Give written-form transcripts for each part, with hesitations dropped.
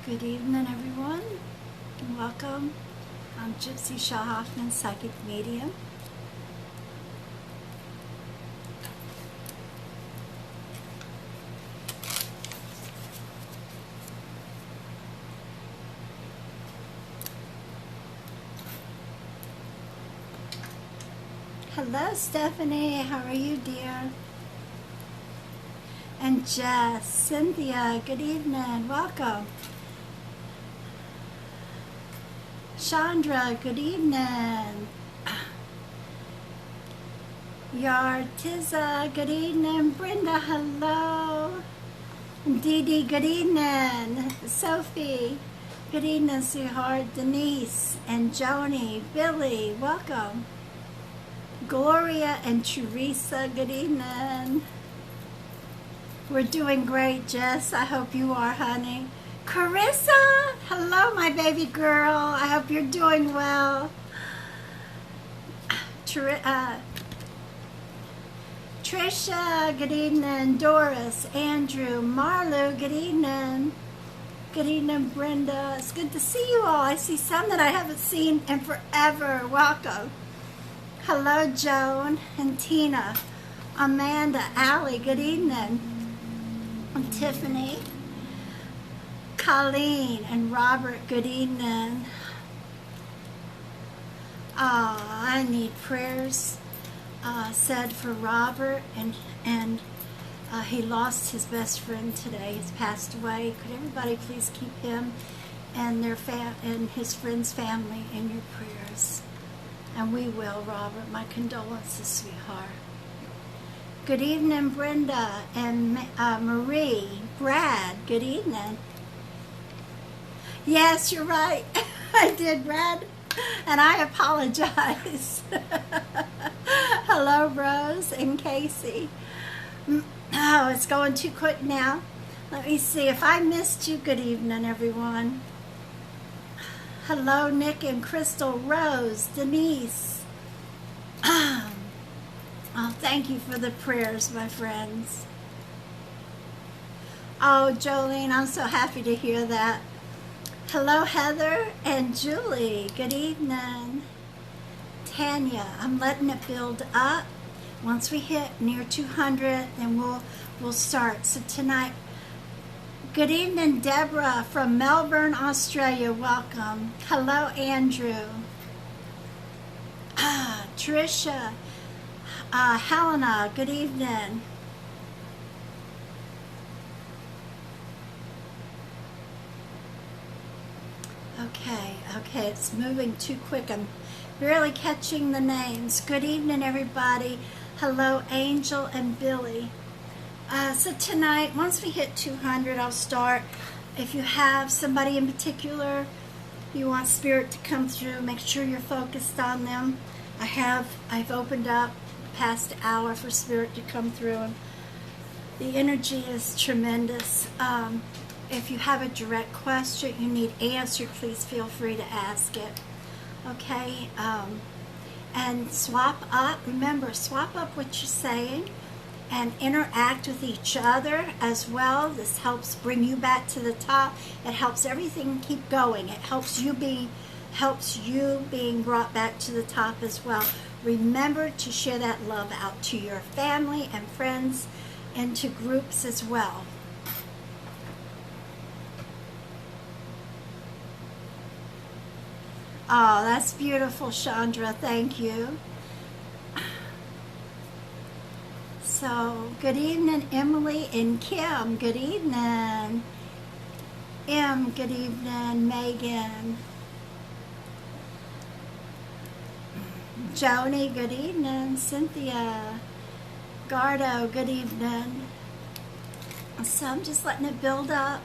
Good evening, everyone, and welcome. I'm Gypsy Chele, psychic medium. Hello, Stephanie. How are you, dear? And Jess, Cynthia, good evening. Welcome. Chandra, good evening. Yartiza, good evening. Brenda, hello. Dee Dee, good evening. Sophie, good evening, sweetheart. Denise and Joni, Billy, welcome. Gloria and Teresa, good evening. We're doing great, Jess. I hope you are, honey. Carissa, hello, my baby girl. I hope you're doing well. Trisha, good evening. Doris, Andrew, Marlo, good evening. Good evening, Brenda. It's good to see you all. I see some that I haven't seen in forever. Welcome. Hello, Joan and Tina. Amanda, Allie, good evening. And Tiffany. Colleen and Robert, good evening. I need prayers said for Robert, and he lost his best friend today. He's passed away. Could everybody please keep him and and his friend's family in your prayers? And we will, Robert. My condolences, sweetheart. Good evening, Brenda and Marie. Brad, good evening. Yes, you're right. I did, Brad, and I apologize. Hello, Rose and Casey. Oh, it's going too quick now. Let me see. If I missed you, good evening, everyone. Hello, Nick and Crystal, Rose, Denise. Oh, thank you for the prayers, my friends. Oh, Jolene, I'm so happy to hear that. Hello, Heather and Julie. Good evening. Tanya, I'm letting it build up. Once we hit near 200, then we'll start. So tonight, good evening, Deborah from Melbourne, Australia. Welcome. Hello, Andrew. Tricia, Helena, good evening. Okay, it's moving too quick. I'm barely catching the names. Good evening, everybody. Hello, Angel and Billy. So tonight, once we hit 200, I'll start. If you have somebody in particular you want Spirit to come through, make sure you're focused on them. I've opened up the past hour for Spirit to come through, and the energy is tremendous. If you have a direct question you need answered, please feel free to ask it. Okay? And swap up. Remember, swap up what you're saying and interact with each other as well. This helps bring you back to the top. It helps everything keep going. It helps you being brought back to the top as well. Remember to share that love out to your family and friends and to groups as well. Oh, that's beautiful, Chandra. Thank you. So, good evening, Emily and Kim. Good evening. Good evening, Megan. Joni, good evening. Cynthia. Gardo, good evening. So I'm just letting it build up.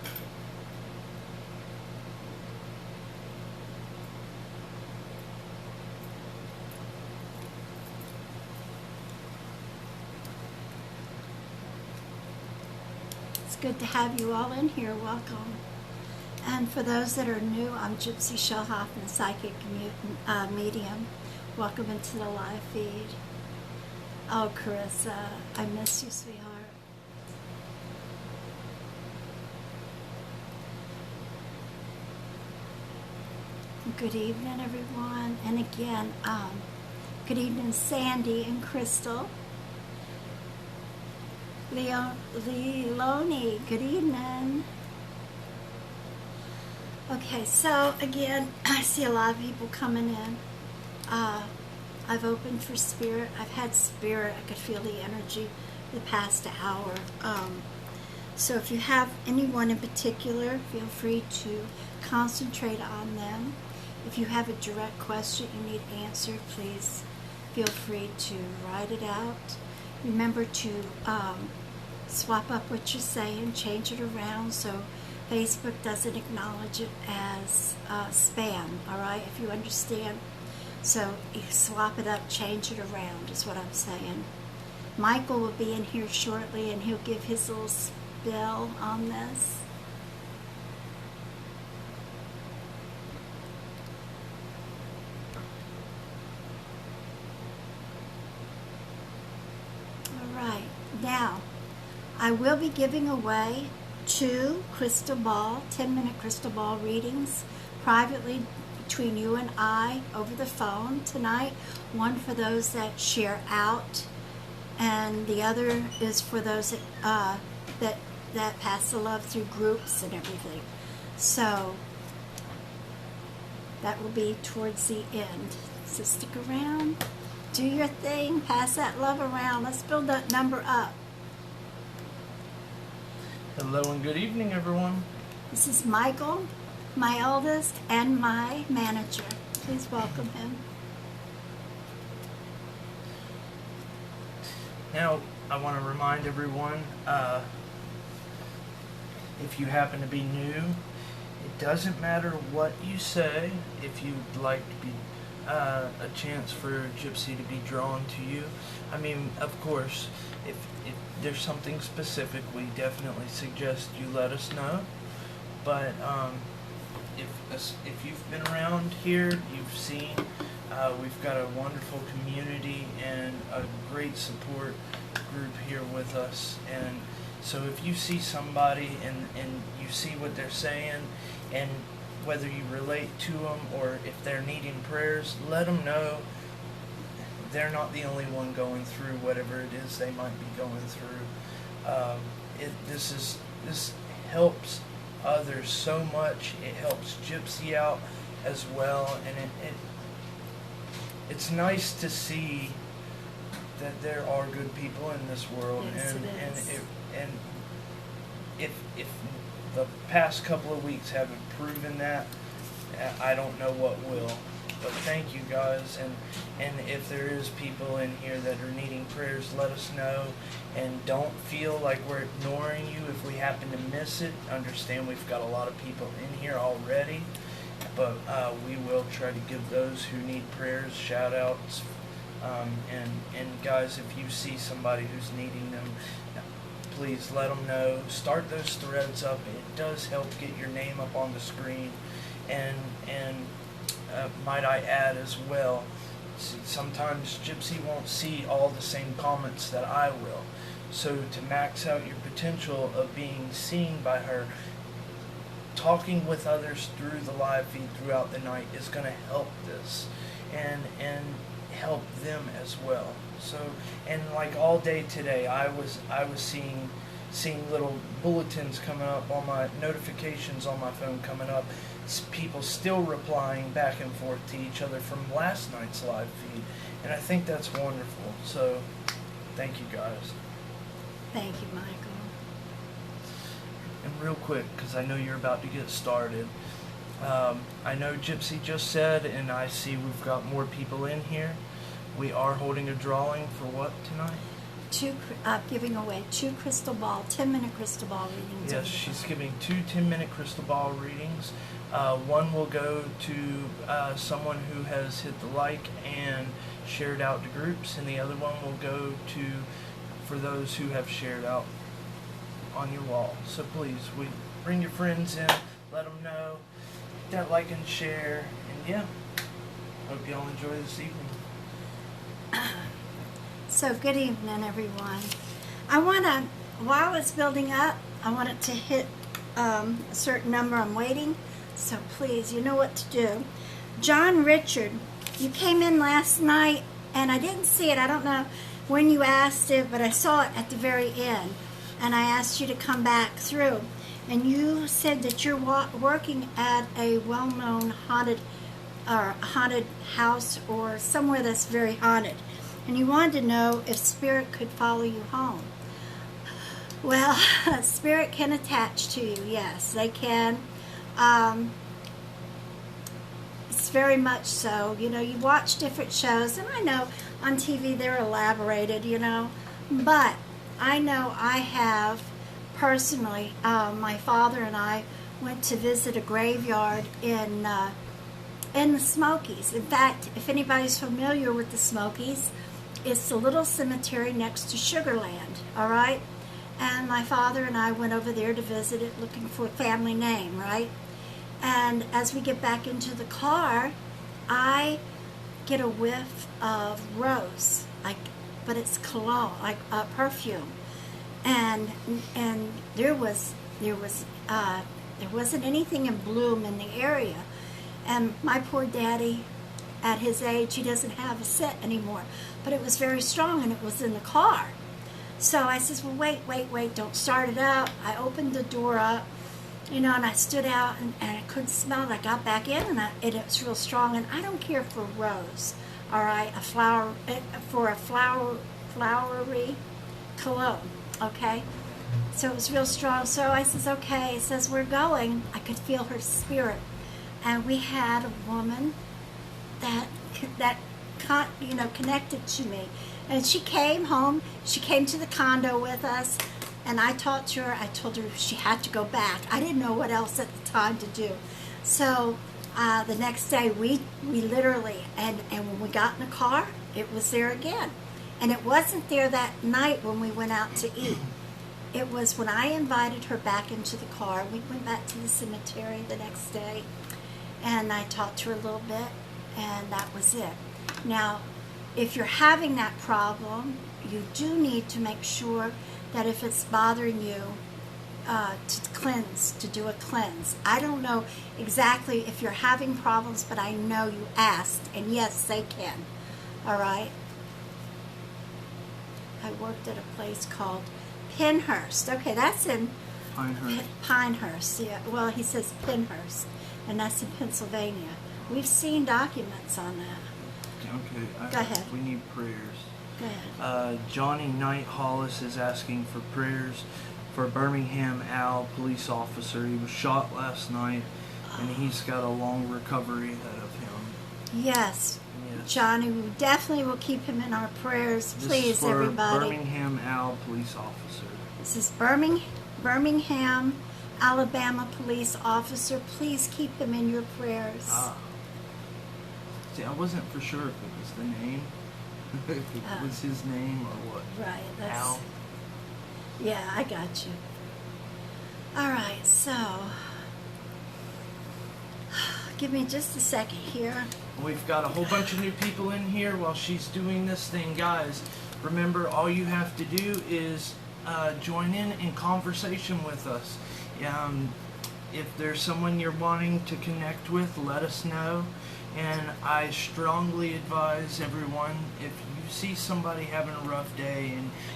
Good to have you all in here. Welcome. And for those that are new, I'm Gypsy Chele, psychic medium. Welcome into the live feed. Oh, Carissa, I miss you, sweetheart. Good evening, everyone. And again, good evening, Sandy and Crystal. Leonie, good evening. Okay, so again, I see a lot of people coming in. I've opened for spirit. I've had spirit. I could feel the energy the past hour. So if you have anyone in particular, feel free to concentrate on them. If you have a direct question you need answered, please feel free to write it out. Remember to swap up what you're saying, change it around so Facebook doesn't acknowledge it as spam, all right, if you understand. So you swap it up, change it around is what I'm saying. Michael will be in here shortly and he'll give his little spill on this. All right, now I will be giving away 2 crystal ball, 10-minute crystal ball readings privately between you and I over the phone tonight. One for those that share out, and the other is for those that pass the love through groups and everything. So that will be towards the end. So stick around, do your thing, pass that love around. Let's build that number up. Hello and good evening, everyone. This is Michael, my eldest, and my manager. Please welcome him. Now, I want to remind everyone, if you happen to be new, it doesn't matter what you say. If you'd like to be a chance for Gypsy to be drawn to you, I mean, of course, if there's something specific, we definitely suggest you let us know. But if you've been around here, you've seen we've got a wonderful community and a great support group here with us. And so if you see somebody and you see what they're saying, and whether you relate to them or if they're needing prayers, let them know they're not the only one going through whatever it is they might be going through. This helps others so much. It helps Gypsy out as well, and it's nice to see that there are good people in this world. Yes, and if the past couple of weeks haven't proven that, I don't know what will. But thank you guys, and if there is people in here that are needing prayers, let us know, and don't feel like we're ignoring you if we happen to miss it. Understand we've got a lot of people in here already, but we will try to give those who need prayers shout outs, and guys, if you see somebody who's needing them, please let them know. Start those threads up. It does help get your name up on the screen, and might I add as well, sometimes Gypsy won't see all the same comments that I will. So to max out your potential of being seen by her, talking with others through the live feed throughout the night is going to help this and help them as well. So, and like all day today, I was seeing little bulletins coming up on my notifications on my phone coming up. People still replying back and forth to each other from last night's live feed, and I think that's wonderful. So thank you guys. Thank you, Michael. And real quick, because I know you're about to get started, I know Gypsy just said, and I see we've got more people in here, we are holding a drawing for what tonight? Giving away 2 crystal ball, 10-minute crystal ball readings. Yes, she's giving 2 10-minute crystal ball readings. One will go to someone who has hit the like and shared out to groups, and the other one will go for those who have shared out on your wall. So please, bring your friends in, let them know, hit that like and share, and yeah, hope y'all enjoy this evening. So good evening, everyone. While it's building up, I want it to hit a certain number. I'm waiting, so please, you know what to do. John Richard, you came in last night, and I didn't see it. I don't know when you asked it, but I saw it at the very end, and I asked you to come back through. And you said that you're working at a well-known haunted house or somewhere that's very haunted, and you wanted to know if spirit could follow you home. Well, spirit can attach to you. Yes, they can. It's very much so. You know, you watch different shows, and I know on TV they're elaborated, you know, but I know I have personally, my father and I went to visit a graveyard in the Smokies. In fact, if anybody's familiar with the Smokies, it's the little cemetery next to Sugarland, all right? And my father and I went over there to visit it looking for a family name, right? And as we get back into the car, I get a whiff of rose, but it's cologne, like perfume. And there wasn't anything in bloom in the area. And my poor daddy, at his age, he doesn't have a scent anymore. But it was very strong, and it was in the car. So I says, well, wait, don't start it up. I opened the door up, you know, and I stood out, and I couldn't smell it. I got back in, and it was real strong. And I don't care for rose, all right, for a flowery cologne, okay? So it was real strong. So I says, okay. It says, we're going. I could feel her spirit. And we had a woman that connected to me. And she came home. She came to the condo with us. And I talked to her. I told her she had to go back. I didn't know what else at the time to do. So the next day, we literally, and when we got in the car, it was there again. And it wasn't there that night when we went out to eat. It was when I invited her back into the car. We went back to the cemetery the next day, and I talked to her a little bit, and that was it. Now, if you're having that problem, you do need to make sure that if it's bothering you, to do a cleanse. I don't know exactly if you're having problems, but I know you asked, and yes, they can. All right? I worked at a place called Pinehurst. Okay, that's in Pinehurst. Yeah. Well, he says Pinehurst, and that's in Pennsylvania. We've seen documents on that. Okay. Go ahead. We need prayers. Go ahead. Johnny Knight Hollis is asking for prayers for Birmingham Al, police officer. He was shot last night, and he's got a long recovery ahead of him. Yes. Johnny, we definitely will keep him in our prayers. This Please, is for everybody. Birmingham Al, police officer. This is Birmingham, Alabama police officer. Please keep him in your prayers. See, I wasn't for sure if it was the name, if it was his name or what. Right. That's, Al. Yeah, I got you. All right, so give me just a second here. We've got a whole bunch of new people in here while she's doing this thing, guys. Remember, all you have to do is join in conversation with us. If there's someone you're wanting to connect with, let us know. And I strongly advise everyone, if you see somebody having a rough day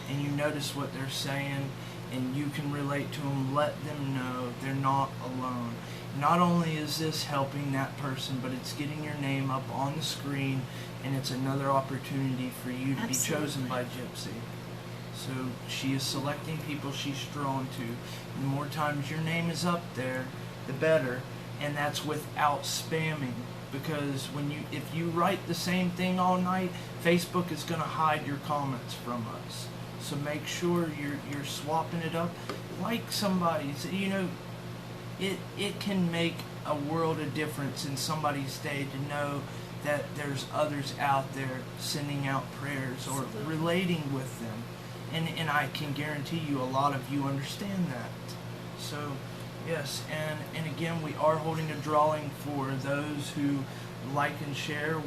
and you notice what they're saying and you can relate to them, let them know they're not alone. Not only is this helping that person, but it's getting your name up on the screen, and it's another opportunity for you to Absolutely. be chosen by Gypsy. So she is selecting people she's drawn to. The more times your name is up there, the better, and that's without spamming. Because if you write the same thing all night, Facebook is going to hide your comments from us. So make sure you're swapping it up. Like somebody's, it can make a world of difference in somebody's day to know that there's others out there sending out prayers or relating with them. And I can guarantee you a lot of you understand that. So, yes, and again, we are holding a drawing for those who like and share.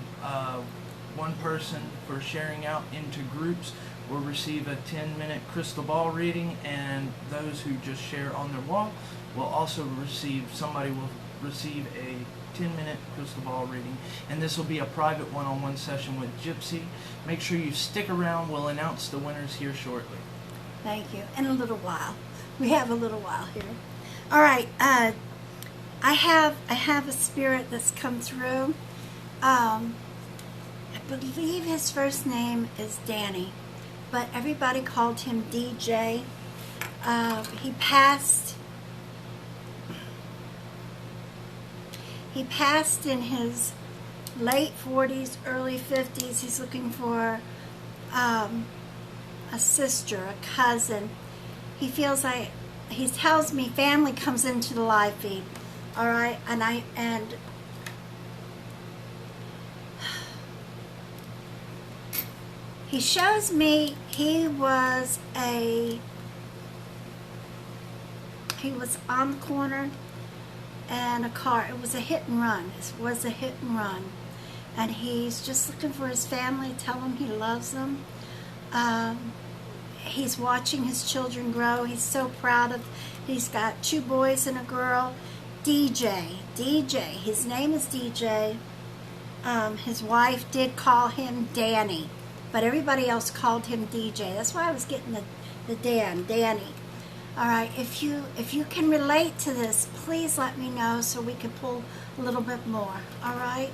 One person for sharing out into groups will receive a 10-minute crystal ball reading, and those who just share on their wall will also receive, somebody will receive a 10-minute crystal ball reading, and this will be a private one-on-one session with Gypsy. Make sure you stick around. We'll announce the winners here shortly. Thank you. In a little while. We have a little while here. All right. I have a spirit that's come through. I believe his first name is Danny, but everybody called him DJ. He passed in his late 40s, early 50s. He's looking for a sister, a cousin. He feels like, he tells me family comes into the live feed. All right, and he shows me he was on the corner and a car. It was a hit and run. It was a hit and run, and he's just looking for his family. Tell him he loves them. He's watching his children grow. He's so proud of. He's got 2 boys and a girl. DJ. His name is DJ. His wife did call him Danny, but everybody else called him DJ. That's why I was getting the Danny. All right, if you can relate to this, please let me know so we can pull a little bit more. All right.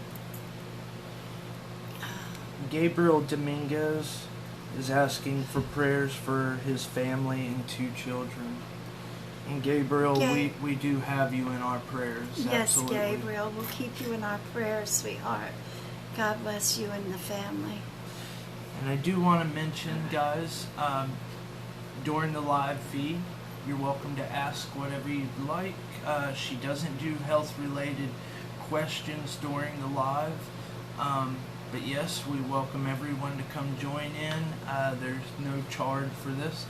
Gabriel Dominguez is asking for prayers for his family and 2 children. And Gabriel, we do have you in our prayers. Yes, absolutely. Gabriel, we'll keep you in our prayers, sweetheart. God bless you and the family. And I do want to mention, guys, during the live feed, you're welcome to ask whatever you'd like. She doesn't do health-related questions during the live. But yes, we welcome everyone to come join in. There's no charge for this.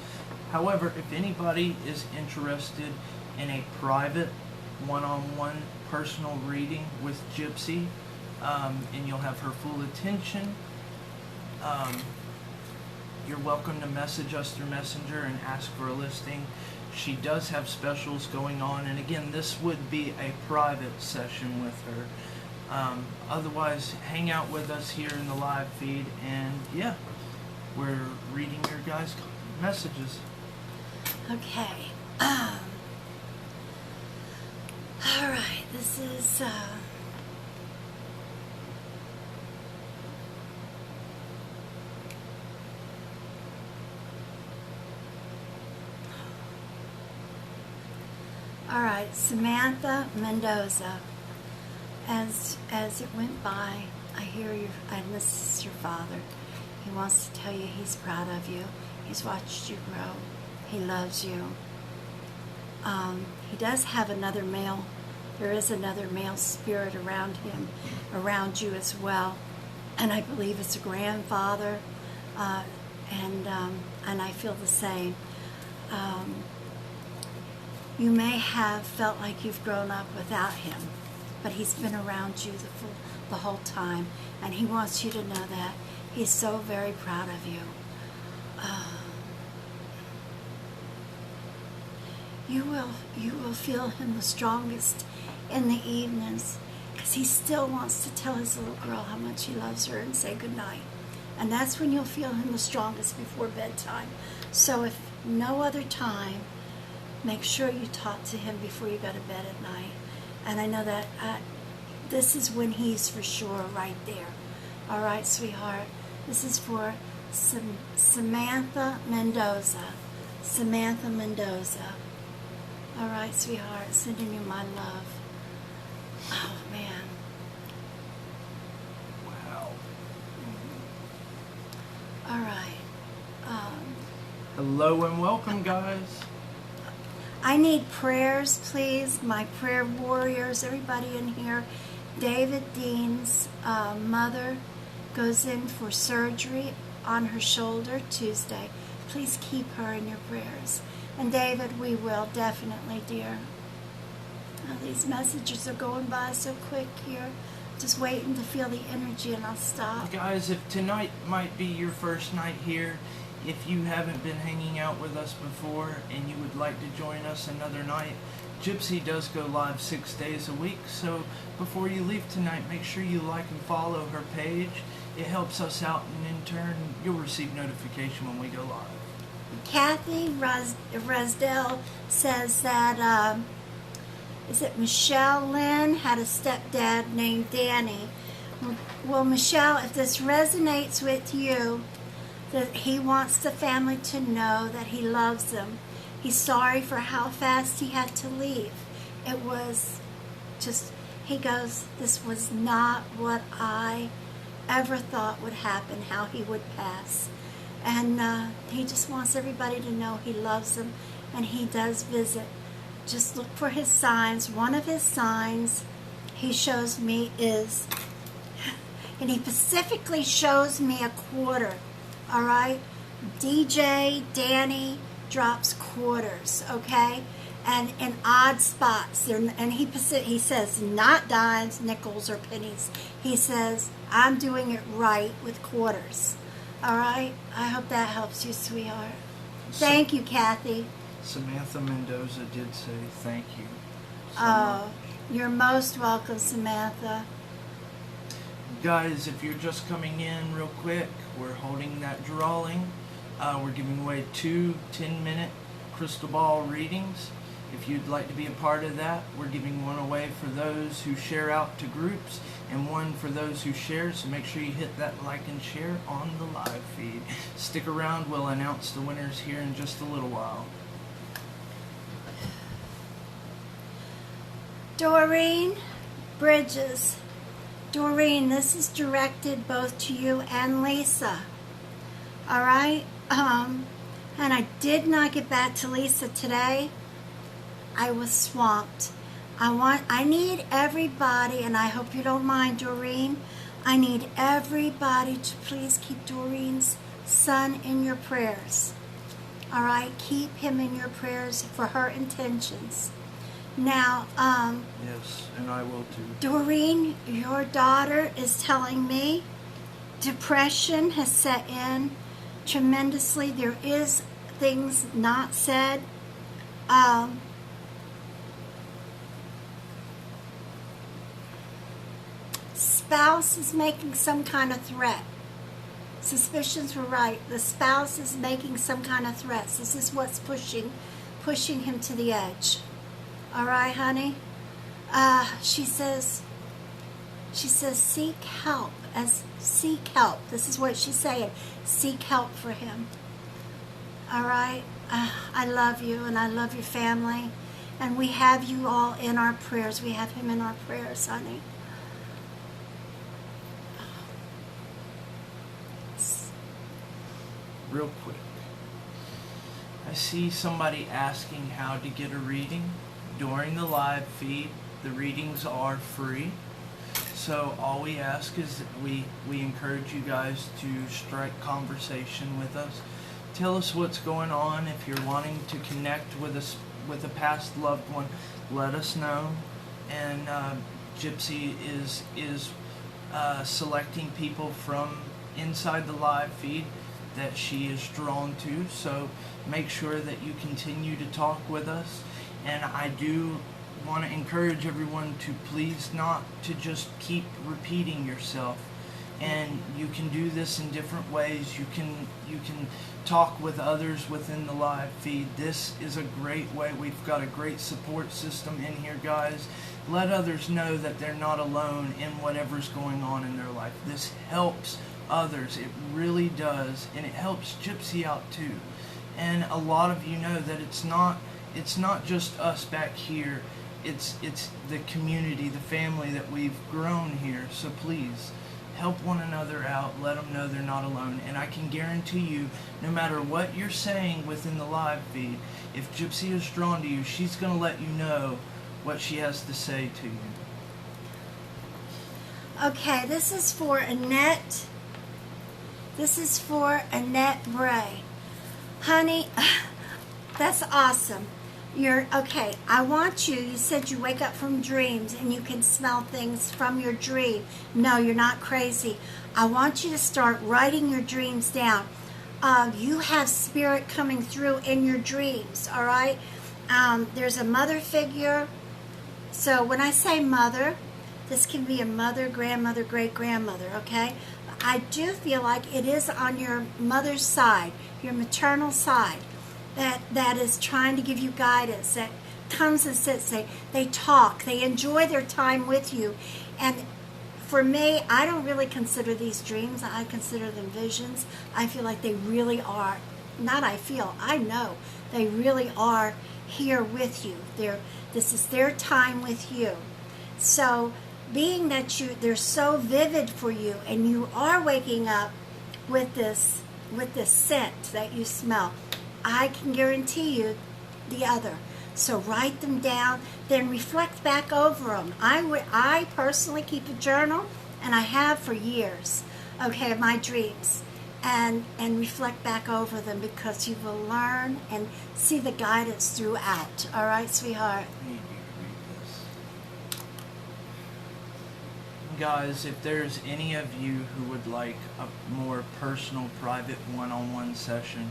However, if anybody is interested in a private one-on-one personal reading with Gypsy, and you'll have her full attention, you're welcome to message us through Messenger and ask for a listing. She does have specials going on, and again, this would be a private session with her. Otherwise, hang out with us here in the live feed, and yeah, we're reading your guys' messages. Okay. All right. This is. All right, Samantha Mendoza. As it went by, I hear and this is your father. He wants to tell you he's proud of you. He's watched you grow. He loves you. He does have another male. There is another male spirit around him, around you as well. And I believe it's a grandfather. And I feel the same. You may have felt like you've grown up without him, but he's been around you the whole time, and he wants you to know that. He's so very proud of you. You will feel him the strongest in the evenings, because he still wants to tell his little girl how much he loves her and say goodnight. And that's when you'll feel him the strongest, before bedtime. So if no other time, make sure you talk to him before you go to bed at night. And I know that this is when he's for sure right there. All right, sweetheart. This is for Samantha Mendoza. Samantha Mendoza. All right, sweetheart. Sending you my love. Oh, man. Wow. All right. Hello and welcome, guys. I need prayers, please. My prayer warriors, everybody in here. David Dean's mother goes in for surgery on her shoulder Tuesday. Please keep her in your prayers. And David, we will definitely, dear. Oh, these messages are going by so quick here. Just waiting to feel the energy, and I'll stop. Guys, if tonight might be your first night here if you haven't been hanging out with us before and you would like to join us another night, Gypsy does go live 6 days a week, so before you leave tonight, make sure you like and follow her page. It helps us out, and in turn, you'll receive notification when we go live. Kathy Rasdell says that, is it Michelle Lynn had a stepdad named Danny. Well, Michelle, if this resonates with you, that he wants the family to know that he loves them. He's sorry for how fast he had to leave. It was just, he goes, this was not what I ever thought would happen, how he would pass. And he just wants everybody to know he loves them, and he does visit. Just look for his signs. One of his signs he shows me is, and he specifically shows me a quarter, all right? DJ Danny drops quarters, okay? And in odd spots. And he says not dimes, nickels, or pennies. He says, I'm doing it right with quarters. All right? I hope that helps you, sweetheart. Thank you, Kathy. Samantha Mendoza did say thank you so Oh, much. you're most welcome, Samantha. Guys, if you're just coming in real quick, we're holding that drawing. We're giving away 2 10-minute crystal ball readings. If you'd like to be a part of that, we're giving one away for those who share out to groups and one for those who share, so make sure you hit that like and share on the live feed. Stick around, we'll announce the winners here in just a little while. Doreen Bridges. Doreen, this is directed both to you and Lisa. All right? And I did not get back to Lisa today. I was swamped. I need everybody, and I hope you don't mind, Doreen. I need everybody to please keep Doreen's son in your prayers. All right? Keep him in your prayers for her intentions. Now, Yes, and I will too. Doreen, your daughter is telling me depression has set in tremendously. There is things not said. Spouse is making some kind of threat. Suspicions were right. The spouse is making some kind of threats. This is what's pushing him to the edge. All right, honey? She says, seek help. Seek help. This is what she's saying. Seek help for him. All right? I love you, and I love your family. And we have you all in our prayers. We have him in our prayers, honey. Real quick, I see somebody asking how to get a reading. During the live feed, the readings are free. So all we ask is that we encourage you guys to strike conversation with us. Tell us what's going on. If you're wanting to connect with us, with a past loved one, let us know. And Gypsy is selecting people from inside the live feed that she is drawn to. So make sure that you continue to talk with us. And I do want to encourage everyone to please not to just keep repeating yourself. And you can do this in different ways. You can talk with others within the live feed. This is a great way. We've got a great support system in here, guys. Let others know that they're not alone in whatever's going on in their life. This helps others. It really does. And it helps Gypsy out too. And a lot of you know that it's not just us back here. It's the community, the family that we've grown here. So please help one another out. Let them know they're not alone. And I can guarantee you, no matter what you're saying within the live feed, if Gypsy is drawn to you, she's going to let you know what she has to say to you. Okay, this is for Annette. This is for Annette Bray. Honey, that's awesome. You're okay. I want you said you wake up from dreams and you can smell things from your dream. No, you're not crazy. I want you to start writing your dreams down. you have spirit coming through in your dreams, all right? There's a mother figure. So when I say mother, this can be a mother, grandmother, great-grandmother, okay? I do feel like it is on your mother's side, your maternal side, that is trying to give you guidance, that comes and sits, they talk, they enjoy their time with you. And for me, I don't really consider these dreams, I consider them visions. I feel like they really are, I know they really are here with you. This is their time with you. So being that they're so vivid for you, and you are waking up with this scent that you smell, I can guarantee you the other. So write them down, then reflect back over them. I personally keep a journal, and I have for years, okay, of my dreams, and reflect back over them, because you will learn and see the guidance throughout. All right, sweetheart? Guys, if there's any of you who would like a more personal, private, one-on-one session,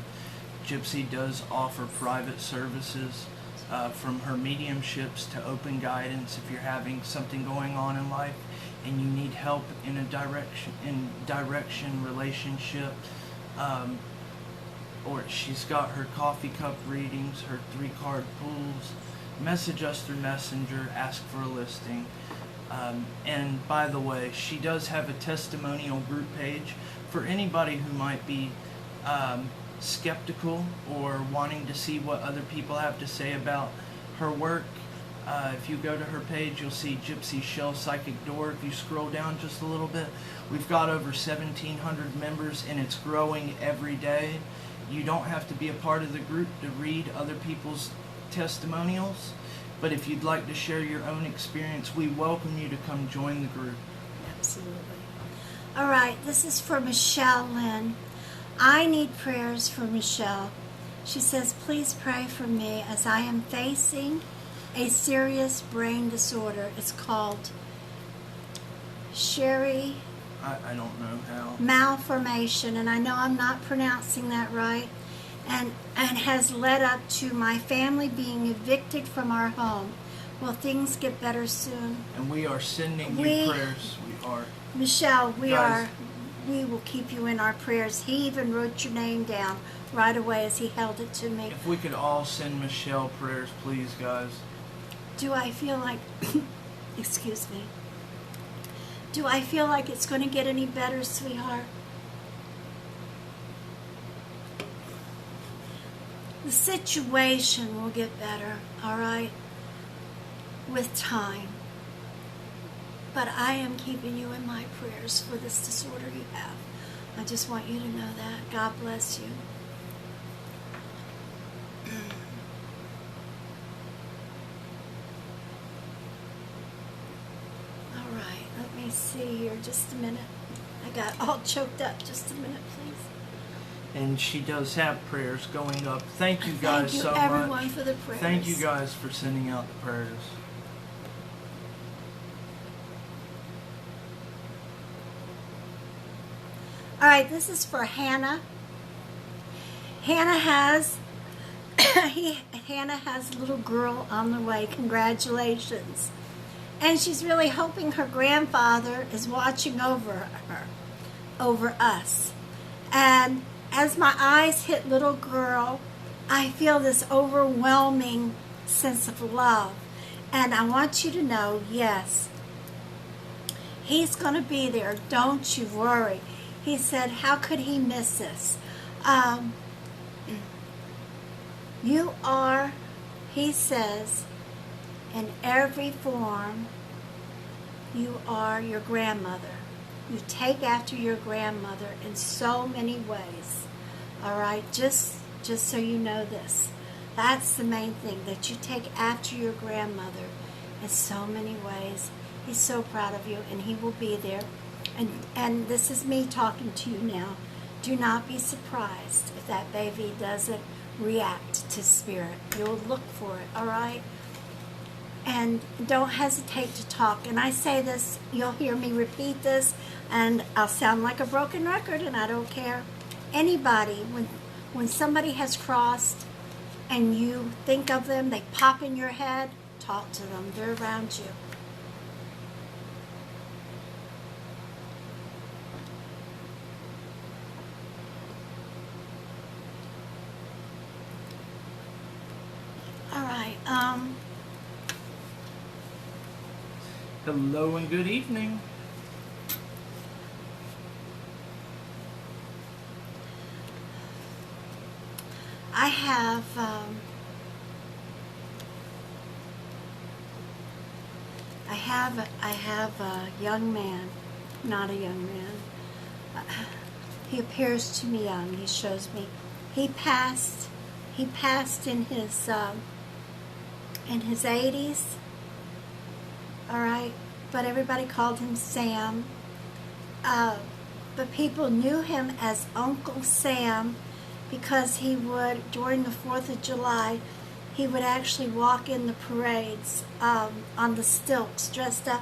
Gypsy does offer private services, from her mediumships to open guidance. If you're having something going on in life and you need help in a direction, relationship, or she's got her coffee cup readings, her 3-card pulls, message us through Messenger, ask for a listing. And by the way, she does have a testimonial group page for anybody who might be skeptical or wanting to see what other people have to say about her work. If you go to her page, you'll see Gypsy Chele Psychic Door. If you scroll down just a little bit, we've got over 1,700 members, and it's growing every day. You don't have to be a part of the group to read other people's testimonials, but if you'd like to share your own experience, we welcome you to come join the group. Absolutely. All right, this is for Michelle Lynn. I need prayers for Michelle. She says, please pray for me as I am facing a serious brain disorder. It's called Sherry I don't know how. malformation, and I know I'm not pronouncing that right, and has led up to my family being evicted from our home. Will things get better soon? And we are sending you prayers, sweetheart. Michelle, Guys, we will keep you in our prayers. He even wrote your name down right away as he held it to me. if we could all send Michelle prayers, please, guys. Do I feel like, excuse me, do I feel like it's going to get any better, sweetheart? The situation will get better, all right, with time. But I am keeping you in my prayers for this disorder you have. I just want you to know that. God bless you. All right, let me see here just a minute. I got all choked up. Just a minute, please. And she does have prayers going up. Thank you guys Thank you, so everyone, much. for the prayers. Thank you guys for sending out the prayers. All right, this is for Hannah. Hannah has a little girl on the way. Congratulations. And she's really hoping her grandfather is watching over her, over us. And as my eyes hit little girl, I feel this overwhelming sense of love. And I want you to know, yes, he's going to be there. Don't you worry. He said, how could he miss this? You are, he says, in every form, you are your grandmother. You take after your grandmother in so many ways. All right, just so you know this. That's the main thing, that you take after your grandmother in so many ways. He's so proud of you, and he will be there. And this is me talking to you now. Do not be surprised if that baby doesn't react to spirit. You'll look for it, all right? And don't hesitate to talk. And I say this, you'll hear me repeat this, and I'll sound like a broken record, and I don't care. Anybody, when somebody has crossed and you think of them, they pop in your head, talk to them. They're around you. All right. Hello and good evening. I have a young man, not a young man. He appears to me young. He shows me. He passed in his 80s. All right, but everybody called him Sam. But people knew him as Uncle Sam because he would, during the 4th of July, he would actually walk in the parades on the stilts, dressed up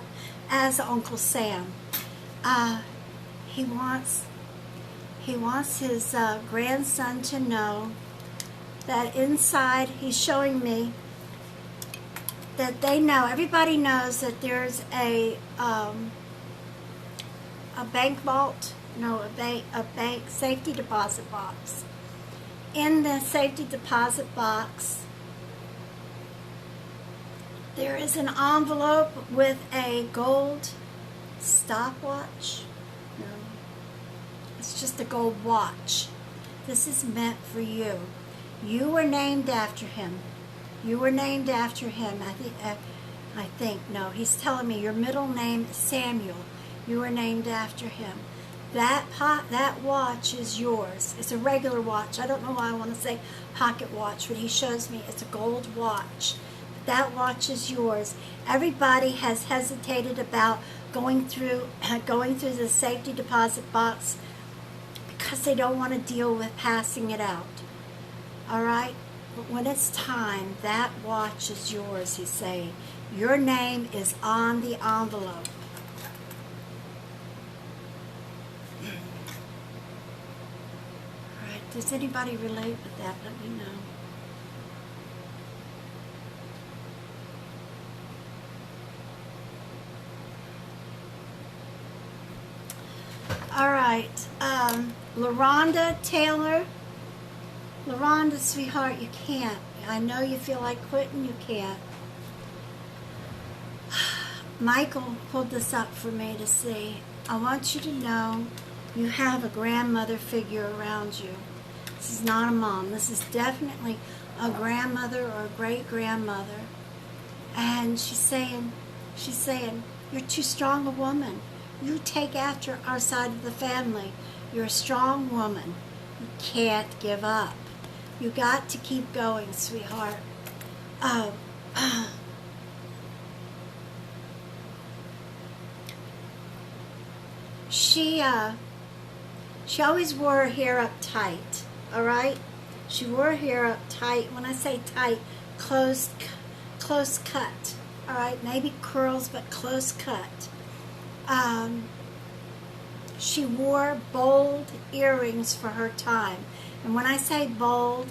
as Uncle Sam. He wants his grandson to know that inside, he's showing me that they know, everybody knows that there's a bank vault, a bank safety deposit box. In the safety deposit box, there is an envelope with a gold stopwatch. No, it's just a gold watch. This is meant for you. You were named after him. You were named after him. I think, no, he's telling me your middle name is Samuel. You were named after him. That watch is yours. It's a regular watch. I don't know why I want to say pocket watch, but he shows me it's a gold watch. That watch is yours. Everybody has hesitated about going through the safety deposit box because they don't want to deal with passing it out. All right? But when it's time, that watch is yours, he's saying. Your name is on the envelope. All right, does anybody relate with that? Let me know. All right, LaRonda Taylor. LaRonda, sweetheart, you can't. I know you feel like quitting, you can't. Michael pulled this up for me to see. I want you to know you have a grandmother figure around you. This is not a mom. This is definitely a grandmother or a great-grandmother. And she's saying, you're too strong a woman. You take after our side of the family. You're a strong woman. You can't give up. You got to keep going, sweetheart. She always wore her hair up tight, all right? She wore her hair up tight. When I say tight, close cut, all right? Maybe curls, but close cut. She wore bold earrings for her time. And when I say bold,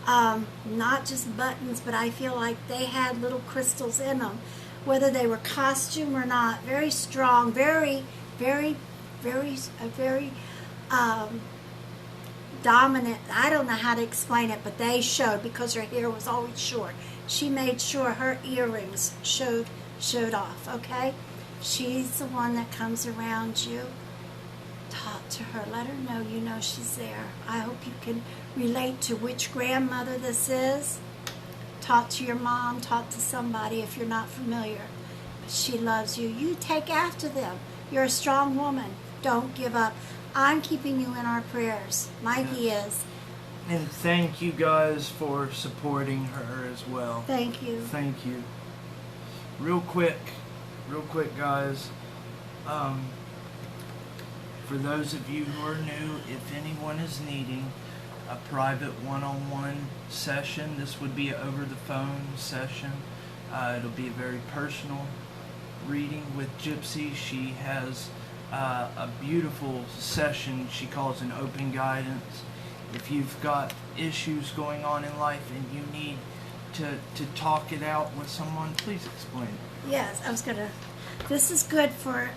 not just buttons, but I feel like they had little crystals in them, whether they were costume or not. Very strong, very dominant. I don't know how to explain it, but they showed because her hair was always short. She made sure her earrings showed off, okay? She's the one that comes around you. Talk to her. Let her know you know she's there. I hope you can relate to which grandmother this is. Talk to your mom. Talk to somebody if you're not familiar. But she loves you. You take after them. You're a strong woman. Don't give up. I'm keeping you in our prayers. Mikey is. And thank you guys for supporting her as well. Thank you. Thank you. Real quick guys, for those of you who are new, if anyone is needing a private one-on-one session, this would be an over-the-phone session. It'll be a very personal reading with Gypsy. She has a beautiful session she calls an open guidance. If you've got issues going on in life and you need to talk it out with someone, please explain it. Yes, I was gonna. This is good for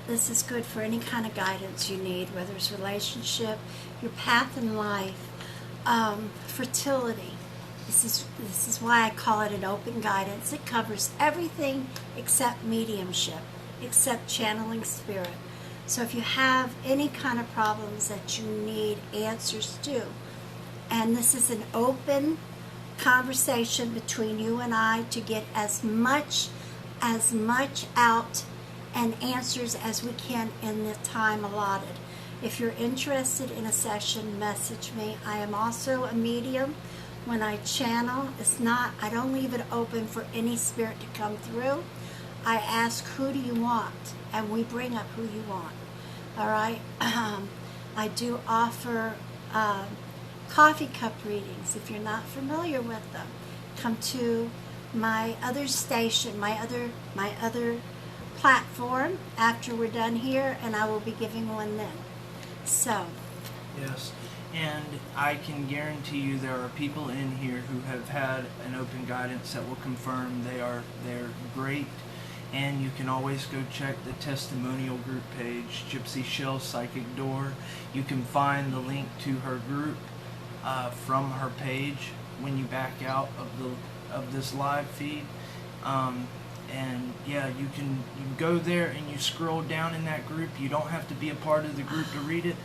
any kind of guidance you need, whether it's relationship, your path in life, fertility. This is why I call it an open guidance. It covers everything except mediumship, except channeling spirit. So if you have any kind of problems that you need answers to, and this is an open conversation between you and I to get as much out and answers as we can in the time allotted. If you're interested in a session, message me. I am also a medium. When I channel, I don't leave it open for any spirit to come through. I ask, who do you want? And we bring up who you want. All right? I do offer coffee cup readings. If you're not familiar with them, come to my other station, my other platform after we're done here, and I will be giving one then. So. Yes. And I can guarantee you there are people in here who have had an open guidance that will confirm they're great. And you can always go check the testimonial group page, Gypsy Chele Psychic Door. You can find the link to her group from her page when you back out of this live feed. And yeah, you can go there and you scroll down in that group. You don't have to be a part of the group to read it.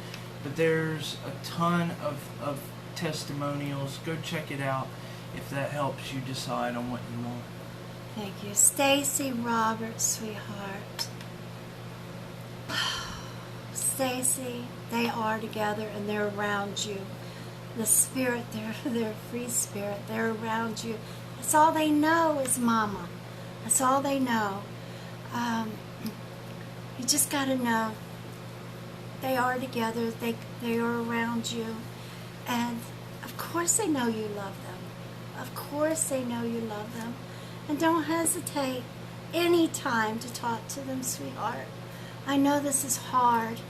But there's a ton of testimonials. Go check it out if that helps you decide on what you want. Thank you. Stacy Roberts, sweetheart. Stacy, they are together and they're around you. The spirit, they're free spirit. They're around you. That's all they know is Mama. That's all they know. You just got to know. They are together. They are around you. And of course they know you love them. Of course they know you love them. And don't hesitate any time to talk to them, sweetheart. I know this is hard,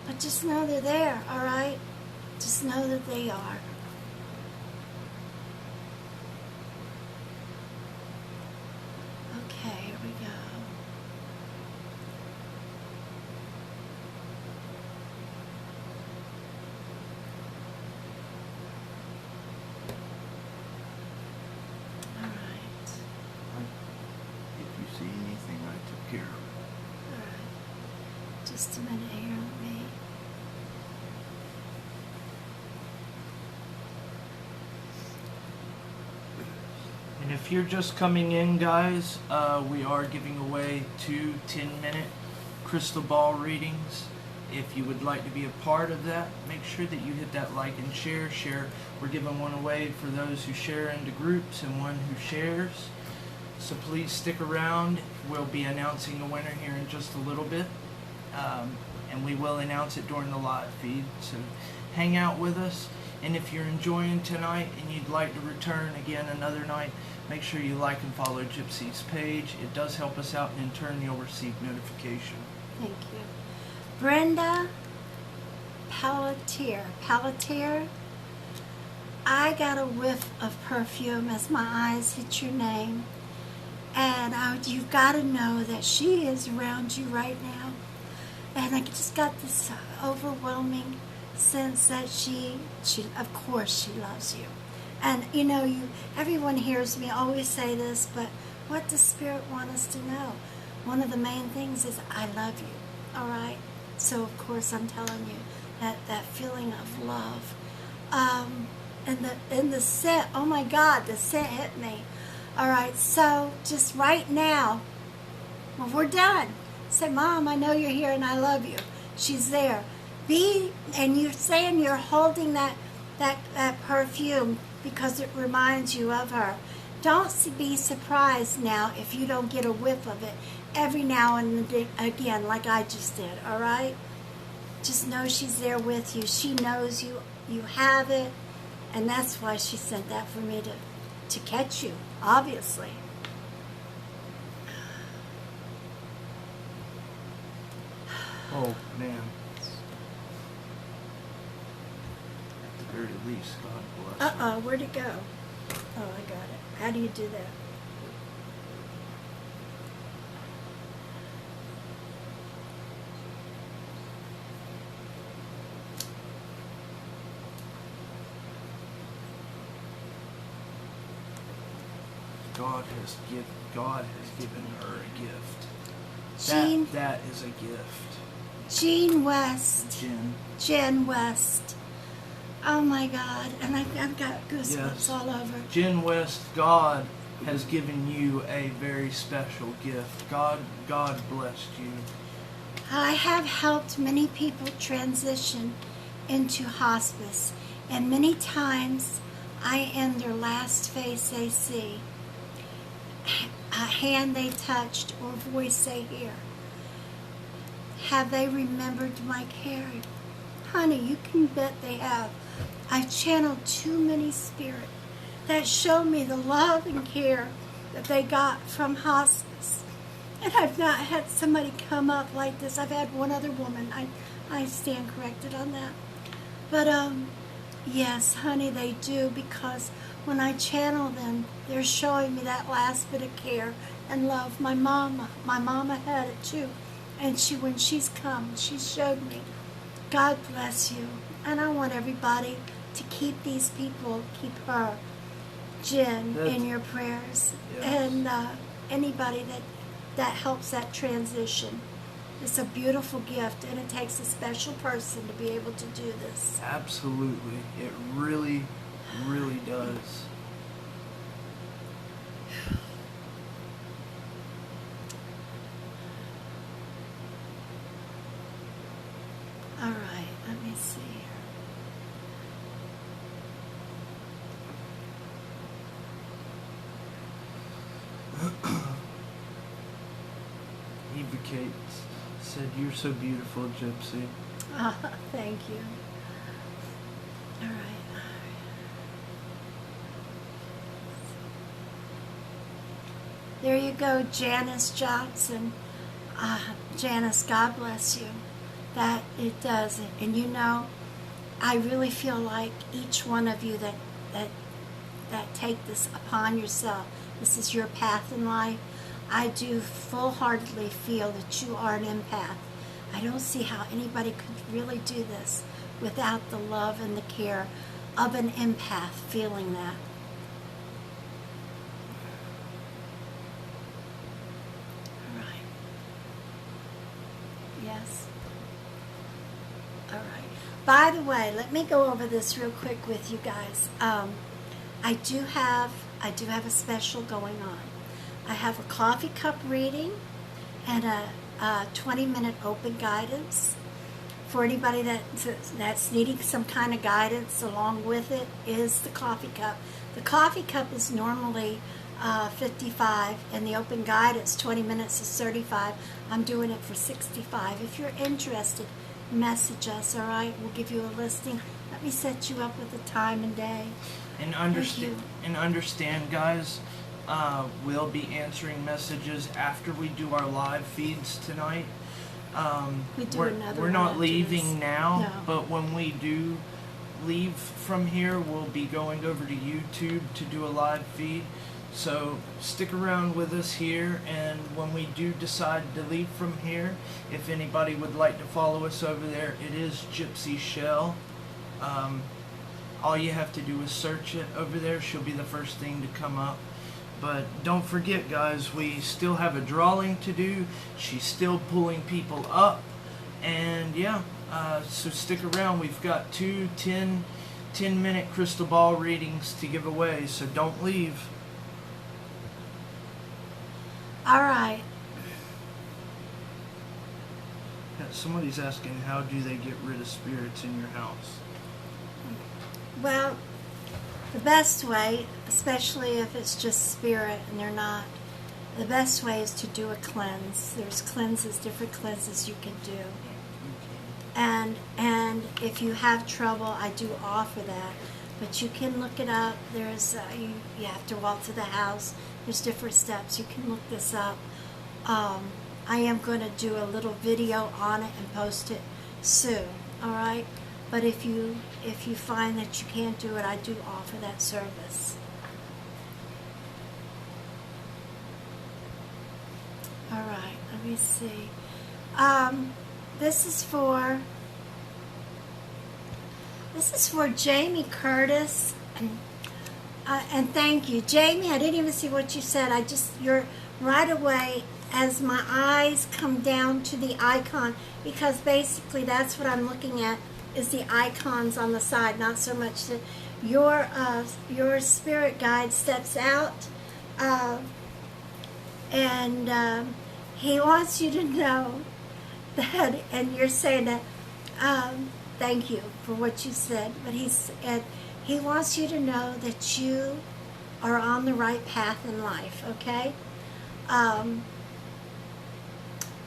but just know they're there, all right? Just know that they are. Okay, here we go. See anything I took care of. All right. Just a minute here with me. And if you're just coming in, guys, we are giving away 2 10-minute crystal ball readings. If you would like to be a part of that, make sure that you hit that like and share. We're giving one away for those who share into groups and one who shares. So please stick around. We'll be announcing a winner here in just a little bit. And we will announce it during the live feed. So hang out with us. And if you're enjoying tonight and you'd like to return again another night, make sure you like and follow Gypsy's page. It does help us out, and in turn you'll receive notification. Thank you. Brenda Pelletier. I got a whiff of perfume as my eyes hit your name. And you've got to know that she is around you right now. And I just got this overwhelming sense that she of course she loves you. And you know, everyone hears me always say this, but what does Spirit want us to know? One of the main things is I love you. All right? So of course I'm telling you that feeling of love. And the scent, oh my God, the scent hit me. All right, so just right now, well, we're done. Say, Mom, I know you're here and I love you. She's there. And you're saying you're holding that perfume because it reminds you of her. Don't be surprised now if you don't get a whiff of it every now and again like I just did, all right? Just know she's there with you. She knows you have it, and that's why she sent that for me to catch you, obviously. Oh, man. very least, God bless her. Uh-oh, where'd it go? Oh, I got it. How do you do that? God has given her a gift. Jean, That is a gift. Jean West. Jen. West. Oh my God. And I've got goosebumps Yes. all over. Jen West, God has given you a very special gift. God blessed you. I have helped many people transition into hospice, and many times I am their last face they see, a hand they touched, or voice they hear. Have they remembered my care? Honey, you can bet they have. I've channeled too many spirits that show me the love and care that they got from hospice. And I've not had somebody come up like this. I've had one other woman. I stand corrected on that. But, yes, honey, they do, because when I channel them, they're showing me that last bit of care and love. My mama had it too. And when she's come, she showed me. God bless you. And I want everybody to keep these people, keep her, Jen, in your prayers. Yes. And anybody that helps that transition. It's a beautiful gift, and it takes a special person to be able to do this. Absolutely. It really, really does. All right, let me see here. Eva Kate said, "You're so beautiful, Gypsy." Thank you. All right. There you go, Janice Johnson. Janice, God bless you. That it does it. And you know, I really feel like each one of you that take this upon yourself, this is your path in life. I do full-heartedly feel that you are an empath. I don't see how anybody could really do this without the love and the care of an empath feeling that. All right. Yes. All right. By the way, let me go over this real quick with you guys. I do have a special going on. I have a coffee cup reading and a 20-minute open guidance for anybody that's needing some kind of guidance. Along with it is the coffee cup. The coffee cup is normally $55, and the open guidance 20 minutes is $35. I'm doing it for $65. If you're interested, message us. All right, we'll give you a listing. Let me set you up with a time and day. And understand, guys. We'll be answering messages after we do our live feeds tonight. We're not leaving now, No. but when we do leave from here, we'll be going over to YouTube to do a live feed. So stick around with us here, and when we do decide to leave from here, if anybody would like to follow us over there, it is Gypsy Chele. All you have to do is search it over there. She'll be the first thing to come up. But don't forget, guys, we still have a drawing to do. She's still pulling people up. And yeah, so stick around. We've got 2 10-minute crystal ball readings to give away, so don't leave. All right. Yeah, somebody's asking, how do they get rid of spirits in your house? Well, the best way, especially if it's just spirit and they're not, the best way is to do a cleanse. There's different cleanses you can do. And if you have trouble, I do offer that. But you can look it up. There's you have to walk to the house. There's different steps. You can look this up. I am going to do a little video on it and post it soon. All right. But if you find that you can't do it, I do offer that service. All right, let me see. This is for Jamie Curtis. And thank you, Jamie. I didn't even see what you said. You're right away as my eyes come down to the icon, because basically that's what I'm looking at, is the icons on the side, not so much that your spirit guide steps out, and he wants you to know that, and you're saying that. Thank you for what you said, but he wants you to know that you are on the right path in life, okay?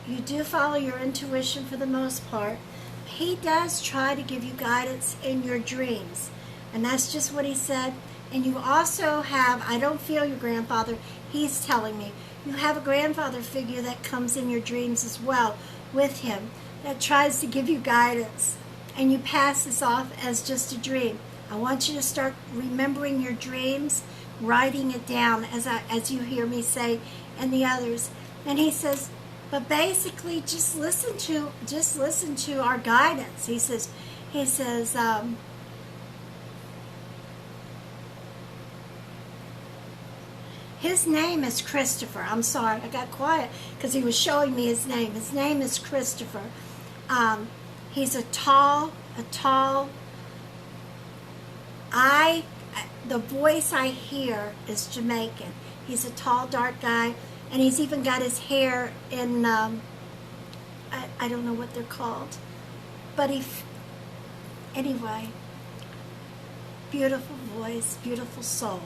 You do follow your intuition for the most part. He does try to give you guidance in your dreams, and that's just what he said. And you also have, I don't feel your grandfather, he's telling me, you have a grandfather figure that comes in your dreams as well with him, that tries to give you guidance. And you pass this off as just a dream. I want you to start remembering your dreams, writing it down, as you hear me say, and the others. And he says, but basically, just listen to our guidance. He says, his name is Christopher. I'm sorry, I got quiet because he was showing me his name. His name is Christopher. He's the voice I hear is Jamaican. He's a tall, dark guy, and he's even got his hair in, I don't know what they're called. But anyway, beautiful voice, beautiful soul.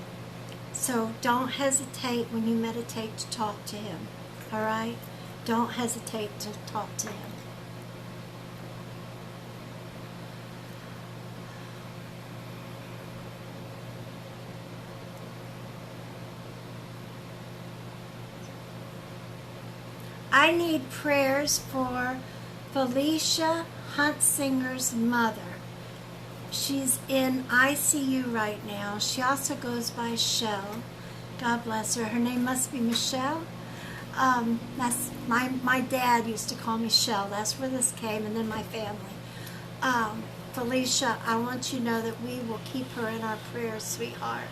So don't hesitate when you meditate to talk to him, all right? Don't hesitate to talk to him. I need prayers for Felicia Huntsinger's mother. She's in ICU right now. She also goes by Shell. God bless her. Her name must be Michelle. That's my dad used to call me Shell. That's where this came, and then my family. Felicia, I want you to know that we will keep her in our prayers, sweetheart.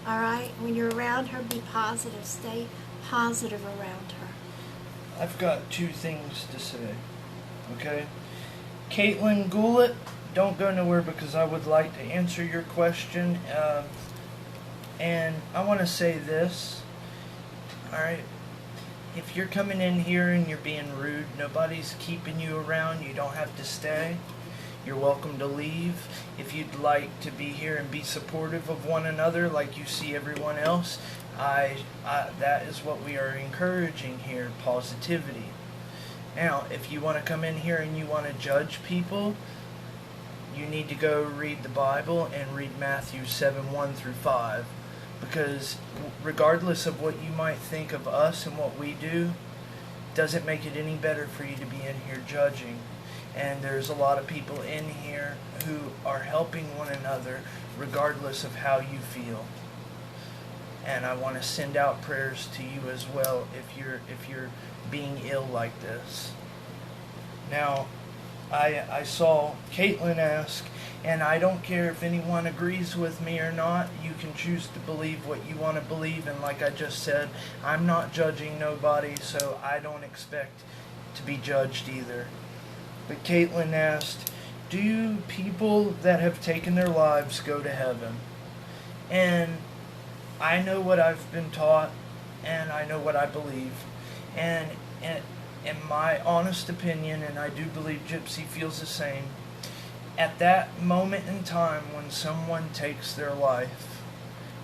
All right? When you're around her, be positive. Stay positive around her. I've got two things to say, okay? Caitlin Goulet, don't go nowhere because I would like to answer your question. And I want to say this, all right? If you're coming in here and you're being rude, nobody's keeping you around, you don't have to stay. You're welcome to leave. If you'd like to be here and be supportive of one another like you see everyone else, that is what we are encouraging here, positivity. Now, if you want to come in here and you want to judge people, you need to go read the Bible and read Matthew 7:1-5. Because regardless of what you might think of us and what we do, doesn't make it any better for you to be in here judging. And there's a lot of people in here who are helping one another regardless of how you feel. And I want to send out prayers to you as well if you're being ill like this. Now, I saw Caitlin ask, and I don't care if anyone agrees with me or not. You can choose to believe what you want to believe, and like I just said, I'm not judging nobody, so I don't expect to be judged either. But Caitlin asked, do people that have taken their lives go to heaven? And I know what I've been taught, and I know what I believe. And in my honest opinion, and I do believe Gypsy feels the same, at that moment in time when someone takes their life,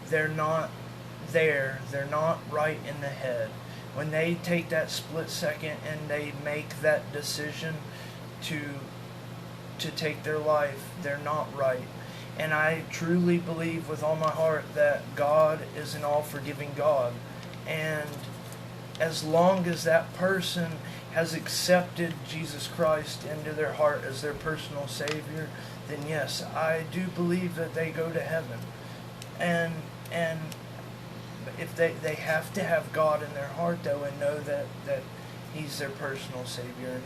they're not there, they're not right in the head. When they take that split second and they make that decision to take their life, they're not right. And I truly believe with all my heart that God is an all-forgiving God. And as long as that person has accepted Jesus Christ into their heart as their personal Savior, then yes, I do believe that they go to heaven. And if they have to have God in their heart though, and know that He's their personal Savior, and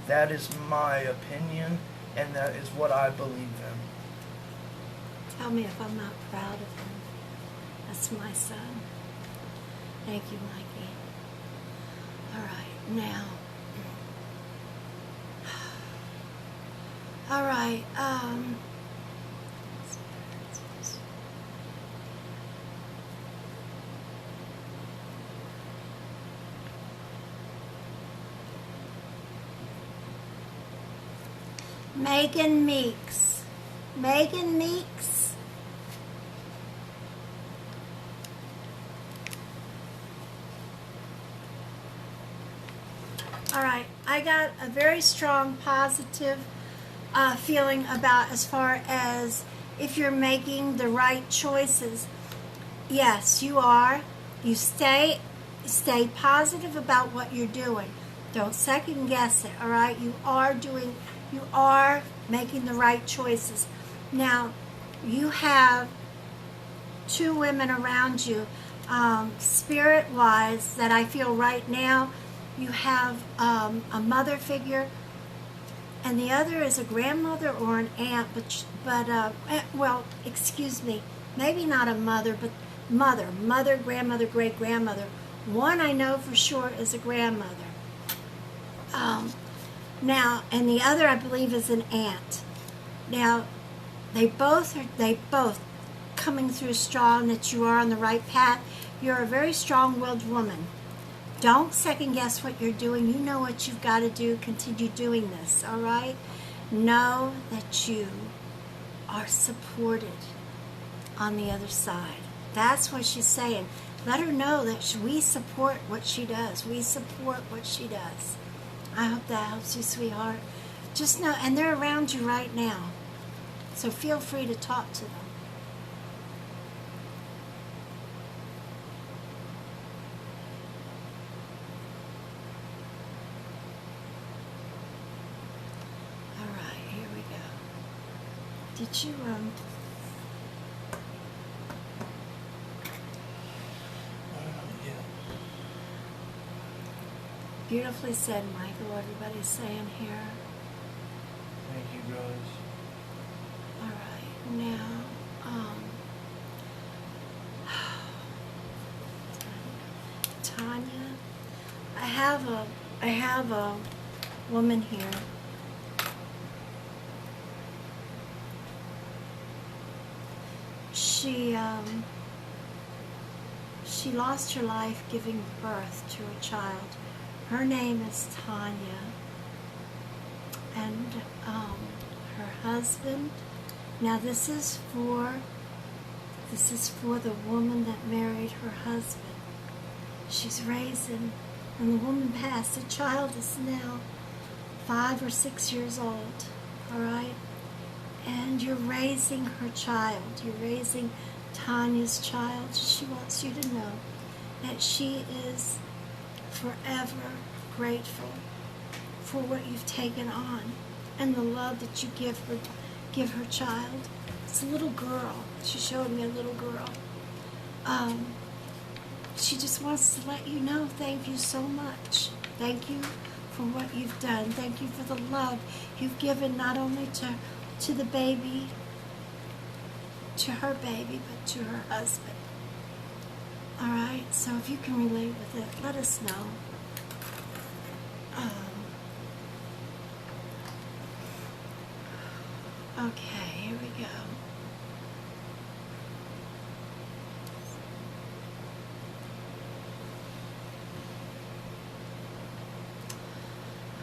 that is my opinion, and that is what I believe in. Tell me if I'm not proud of him. That's my son. Thank you, Mikey. All right, now. All right, Megan Meeks. Megan Meeks. All right, I got a very strong positive feeling about as far as if you're making the right choices. Yes, you are. You stay positive about what you're doing. Don't second guess it, all right? You are making the right choices. Now, you have two women around you, spirit-wise, that I feel right now. You have a mother figure, and the other is a grandmother or an aunt, well, excuse me, maybe not a mother, but mother, grandmother, great-grandmother. One I know for sure is a grandmother. Now, and the other I believe is an aunt. Now, they both coming through strong, that you are on the right path. You're a very strong-willed woman. Don't second guess what you're doing. You know what you've got to do. Continue doing this, all right? Know that you are supported on the other side. That's what she's saying. Let her know that we support what she does. We support what she does. I hope that helps you, sweetheart. Just know, and they're around you right now. So feel free to talk to them. All right, here we go. Did you, Beautifully said, Michael. Everybody's saying here. Thank you, guys. All right, now, Tanya, I have a woman here. She lost her life giving birth to a child. Her name is Tanya, and her husband. Now this is for the woman that married her husband. She's raising, and the woman passed. The child is now 5 or 6 years old. All right, and you're raising her child. You're raising Tanya's child. She wants you to know that she is forever grateful for what you've taken on and the love that you give her child. It's a little girl. She showed me a little girl. She just wants to let you know, thank you so much. Thank you for what you've done. Thank you for the love you've given, not only to the baby, to her baby, but to her husband. All right, so if you can relate with it, let us know. Okay, here we go.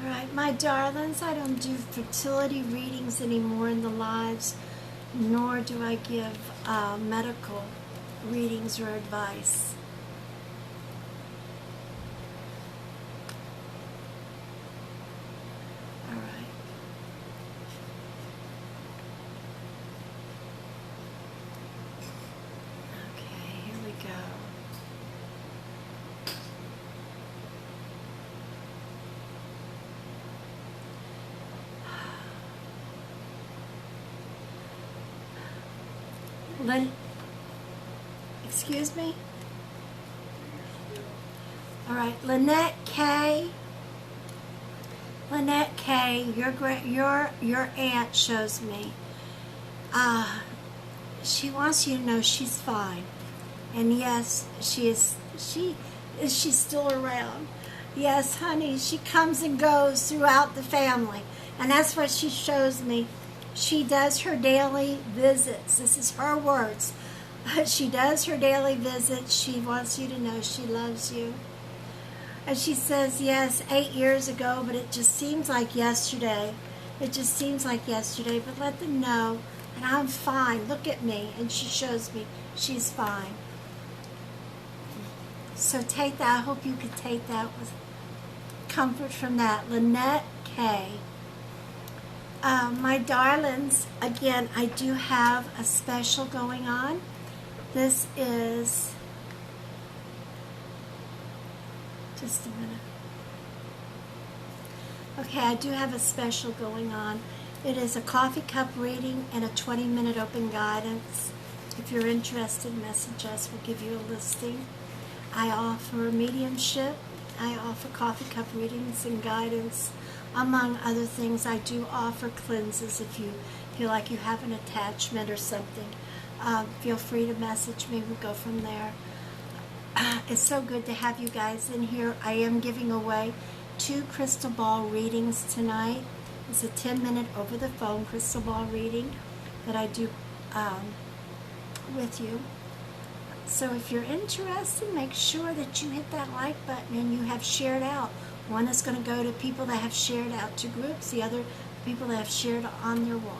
All right, my darlings, I don't do fertility readings anymore in the lives, nor do I give medical readings or advice. All right. Okay, here we go. Excuse me? All right, Lynette K. Lynette K. Your aunt shows me. She wants you to know she's fine, and yes, she is. She's still around. Yes, honey, she comes and goes throughout the family, and that's what she shows me. She does her daily visits. This is her words. She does her daily visits. She wants you to know she loves you. And she says, yes, 8 years ago, but it just seems like yesterday. It just seems like yesterday, but let them know, and I'm fine. Look at me. And she shows me she's fine. So take that. I hope you could take that with comfort from that. Lynette K. My darlings, again, I do have a special going on. This is, just a minute. Okay, I do have a special going on. It is a coffee cup reading and a 20-minute open guidance. If you're interested, message us. We'll give you a listing. I offer mediumship. I offer coffee cup readings and guidance. Among other things, I do offer cleanses if you feel like you have an attachment or something. Feel free to message me. We'll go from there. It's so good to have you guys in here. I am giving away 2 crystal ball readings tonight. It's a 10-minute over-the-phone crystal ball reading that I do with you. So if you're interested, make sure that you hit that like button and you have shared out. One is going to go to people that have shared out to groups, the other people that have shared on their wall.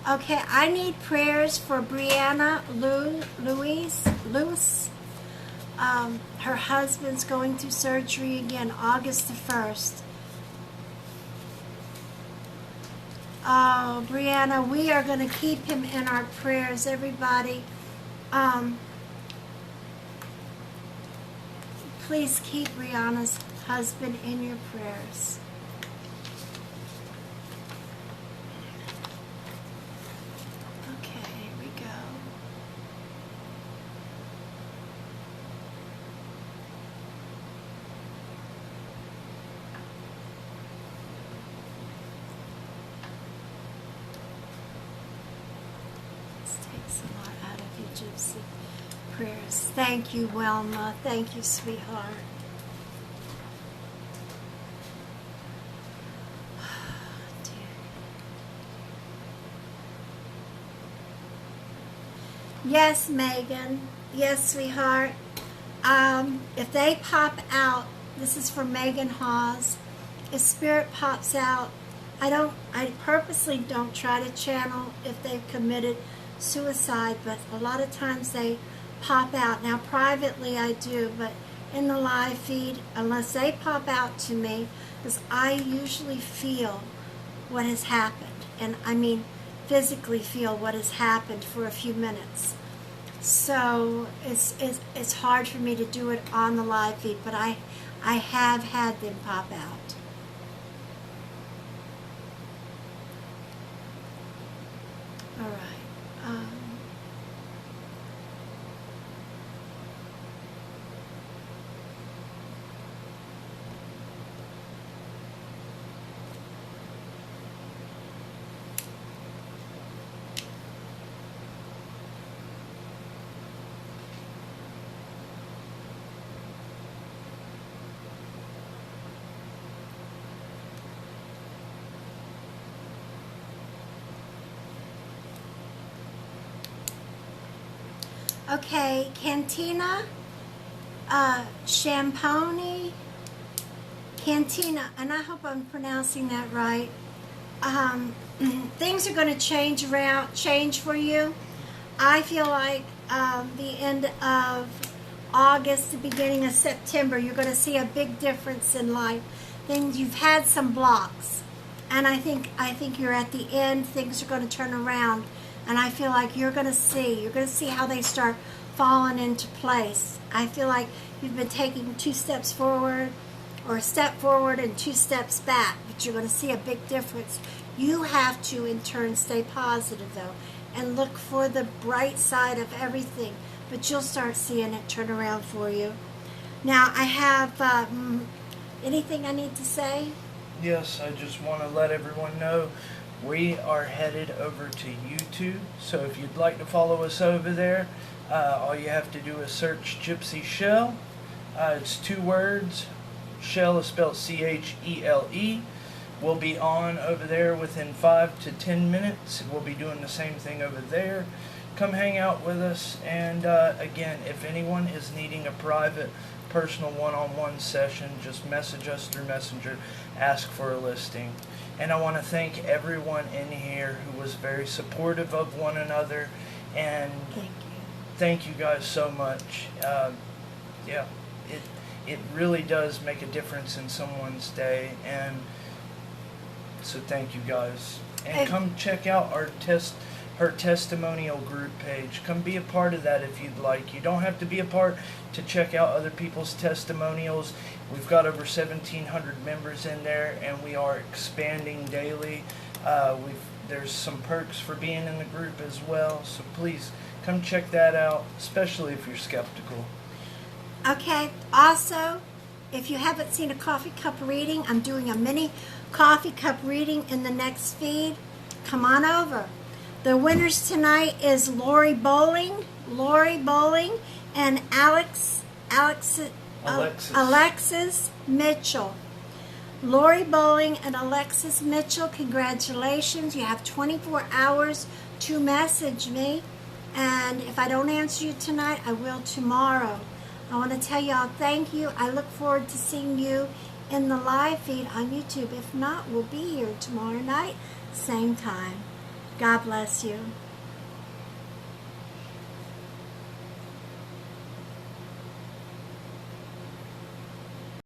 Okay, I need prayers for Brianna Lewis. Her husband's going through surgery again, August the 1st. Oh, Brianna, we are going to keep him in our prayers, everybody. Please keep Brianna's husband in your prayers. Okay, here we go. This takes a lot out of you, Gypsy. Prayers. Thank you, Wilma. Thank you, sweetheart. Yes, Megan. Yes, sweetheart. If they pop out, this is for Megan Hawes. If spirit pops out, I purposely don't try to channel if they've committed suicide, but a lot of times they pop out. Now, privately I do, but in the live feed, unless they pop out to me, because I usually feel what has happened, and I mean physically feel what has happened for a few minutes. So it's hard for me to do it on the live feed, but I have had them pop out. All right. Okay, Cantina, Champoni, Cantina, and I hope I'm pronouncing that right. Things are going to change for you. I feel like the end of August, the beginning of September, you're going to see a big difference in life. Things, you've had some blocks, and I think you're at the end. Things are going to turn around. And I feel like you're going to see how they start falling into place. I feel like you've been taking 2 steps forward or a step forward and 2 steps back, but you're going to see a big difference. You have to, in turn, stay positive, though, and look for the bright side of everything, but you'll start seeing it turn around for you. Now, I have anything I need to say? Yes, I just want to let everyone know we are headed over to YouTube, so if you'd like to follow us over there, all you have to do is search Gypsy Chele. It's 2 words. Chele is spelled C-H-E-L-E. We'll be on over there within 5 to 10 minutes. We'll be doing the same thing over there. Come hang out with us. And again, if anyone is needing a private, personal one-on-one session, just message us through Messenger. Ask for a listing. And I want to thank everyone in here who was very supportive of one another. And thank you guys so much. Yeah, it really does make a difference in someone's day, and so thank you guys. And come check out her testimonial group page. Come be a part of that if you'd like. You don't have to be a part to check out other people's testimonials. We've got over 1,700 members in there, and we are expanding daily. There's some perks for being in the group as well, so please come check that out, especially if you're skeptical. Okay, also, if you haven't seen a coffee cup reading, I'm doing a mini coffee cup reading in the next feed. Come on over. The winners tonight is Lori Bowling, and Alexis Mitchell. Lori Bowling and Alexis Mitchell, congratulations. You have 24 hours to message me, and if I don't answer you tonight, I will tomorrow. I want to tell y'all thank you. I look forward to seeing you in the live feed on YouTube. If not, we'll be here tomorrow night, same time. God bless you.